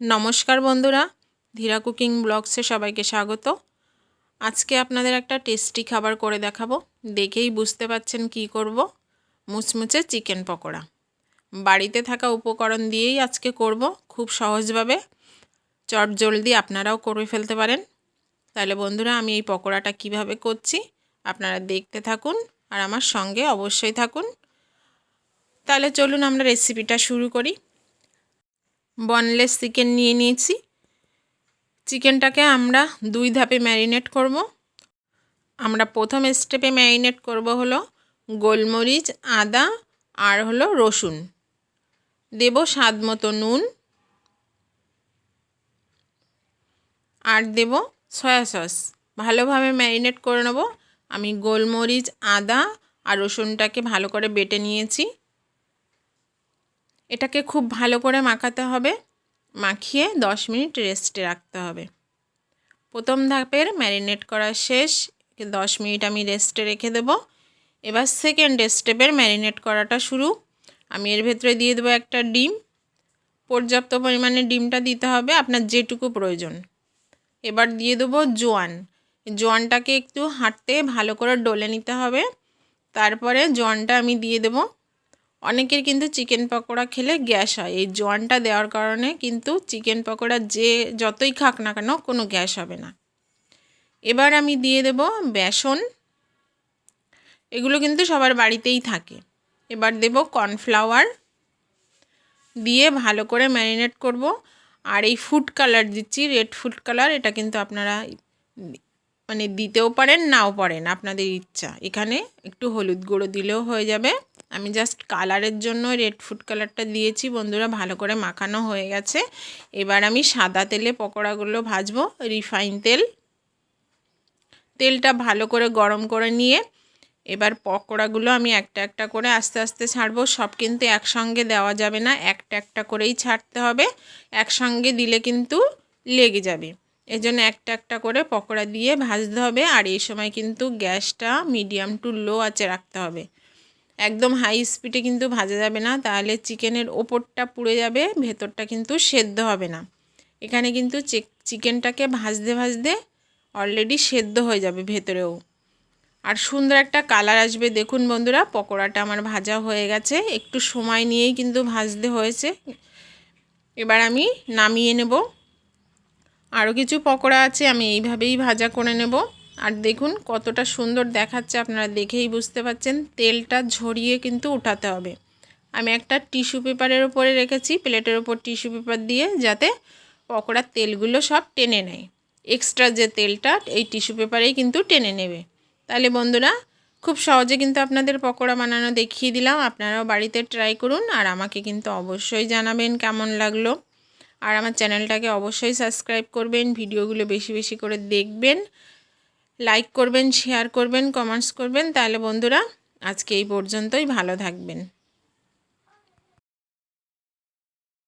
নমস্কার বন্ধুরা, ধীরা কুকিং ব্লগসে সবাইকে স্বাগত। আজকে আপনাদের একটা টেস্টি খাবার করে দেখাবো। দেখেই বুঝতে পাচ্ছেন কি করব। মুচমুচে চিকেন পকোড়া বাড়িতে থাকা উপকরণ দিয়েই আজকে করব, খুব সহজভাবে, চটজলদি আপনারাও করে ফেলতে পারেন। তাহলে বন্ধুরা, আমি এই পকোড়াটা কিভাবে করছি আপনারা দেখতে থাকুন আর আমার সঙ্গে অবশ্যই থাকুন। তাহলে চলুন আমরা রেসিপিটা শুরু করি। বনলেস চিকেন নিয়ে নিয়েছি। চিকেনটাকে আমরা 2 ধাপে ম্যারিনেট করব। আমরা প্রথম স্টেপে ম্যারিনেট করব হলো গোলমরিচ, আদা আর হলো রসুন। দেব স্বাদ মতো নুন আর দেব সয়া সস। ভালোভাবে ম্যারিনেট করে নেব। আমি গোলমরিচ, আদা আর রসুনটাকে ভালো করে বেটে নিয়েছি। এটাকে খুব ভালো করে মাখাতে হবে, মাখিয়ে 10 মিনিট রেস্টে রাখতে হবে। প্রথম ধাপের ম্যারিনেট করা শেষ, 10 মিনিট আমি রেস্টে রেখে দেব। এবার সেকেন্ড স্টেপের ম্যারিনেট করাটা শুরু। আমি এর ভেতরে দিয়ে দেবো একটা ডিম। পর্যাপ্ত পরিমাণে ডিমটা দিতে হবে, আপনার যেটুকু প্রয়োজন। এবার দিয়ে দেবো জোয়ান। জোয়ানটাকে একটু হাঁটতে ভালো করে ডলে নিতে হবে। তারপরে জোয়ানটা আমি দিয়ে দেবো। অনেকের কিন্তু চিকেন পকোড়া খেলে গ্যাস হয়, এই জোয়ানটা দেওয়ার কারণে কিন্তু চিকেন পকোড়া যতই খাক না কেন কোনো গ্যাস হবে না। এবার আমি দিয়ে দেব বেসন। এগুলো কিন্তু সবার বাড়িতেই থাকে। এবার দেব কর্নফ্লাওয়ার, দিয়ে ভালো করে ম্যারিনেট করব। আর এই ফুড কালার দিচ্ছি, রেড ফুড কালার। এটা কিন্তু আপনারা দিতেও পারেন, নাও পারেন, আপনাদের ইচ্ছা। এখানে একটু হলুদ গুঁড়ো দিলেও হয়ে যাবে। আমি জাস্ট কালারের জন্য রেড ফুড কালারটা দিয়েছি। বন্ধুরা, ভালো করে মাখানো হয়ে গেছে। এবার আমি সাদা তেলে পকোড়াগুলো ভাজবো। রিফাইন তেলটা ভালো করে গরম করে নিয়ে এবার পকোড়াগুলো আমি একটা একটা করে আস্তে আস্তে ছাড়বো। সব কিন্তু একসঙ্গে দেওয়া যাবে না, একটা একটা করেই ছাড়তে হবে। একসঙ্গে দিলে কিন্তু লেগে যাবে। এজন্য একটা একটা করে পকোড়া দিয়ে ভাজতে হবে। আর এই সময় কিন্তু গ্যাসটা মিডিয়াম টু লো আঁচে রাখতে হবে। একদম হাই স্পিডে কিন্তু ভাজা যাবে না, তাহলে চিকেনের ওপরটা পুড়ে যাবে, ভেতরটা কিন্তু সেদ্ধ হবে না। এখানে কিন্তু চিকেনটাকে ভাজতে ভাজতে অলরেডি সেদ্ধ হয়ে যাবে ভেতরেও, আর সুন্দর একটা কালার আসবে। দেখুন বন্ধুরা, পকোড়াটা আমার ভাজা হয়ে গেছে। একটু সময় নিয়েই কিন্তু ভাজতে হয়েছে। এবার আমি নামিয়ে নেব। আরও কিছু পকোড়া আছে, আমি এইভাবেই ভাজা করে নেব। আর দেখুন কতটা সুন্দর দেখাচ্ছে, আপনারা দেখেই বুঝতে পাচ্ছেন। তেলটা ঝরিয়ে কিন্তু উঠাতে হবে। আমি একটা টিস্যু পেপারের উপরে রেখেছি, প্লেটের ওপর টিস্যু পেপার দিয়ে, যাতে পকোড়ার তেলগুলো সব টেনে নেয়। এক্সট্রা যে তেলটা এই টিস্যু পেপারেই কিন্তু টেনে নেবে। তাহলে বন্ধুরা, খুব সহজে কিন্তু আপনাদের পকোড়া বানানো দেখিয়ে দিলাম। আপনারাও বাড়িতে ট্রাই করুন আর আমাকে কিন্তু অবশ্যই জানাবেন কেমন লাগলো। আর আমার চ্যানেলটাকে অবশ্যই সাবস্ক্রাইব করবেন, ভিডিওগুলো বেশি বেশি করে দেখবেন, লাইক করবেন, শেয়ার করবেন, কমেন্টস করবেন। তাহলে বন্ধুরা, আজকে এই পর্যন্তই। ভালো থাকবেন।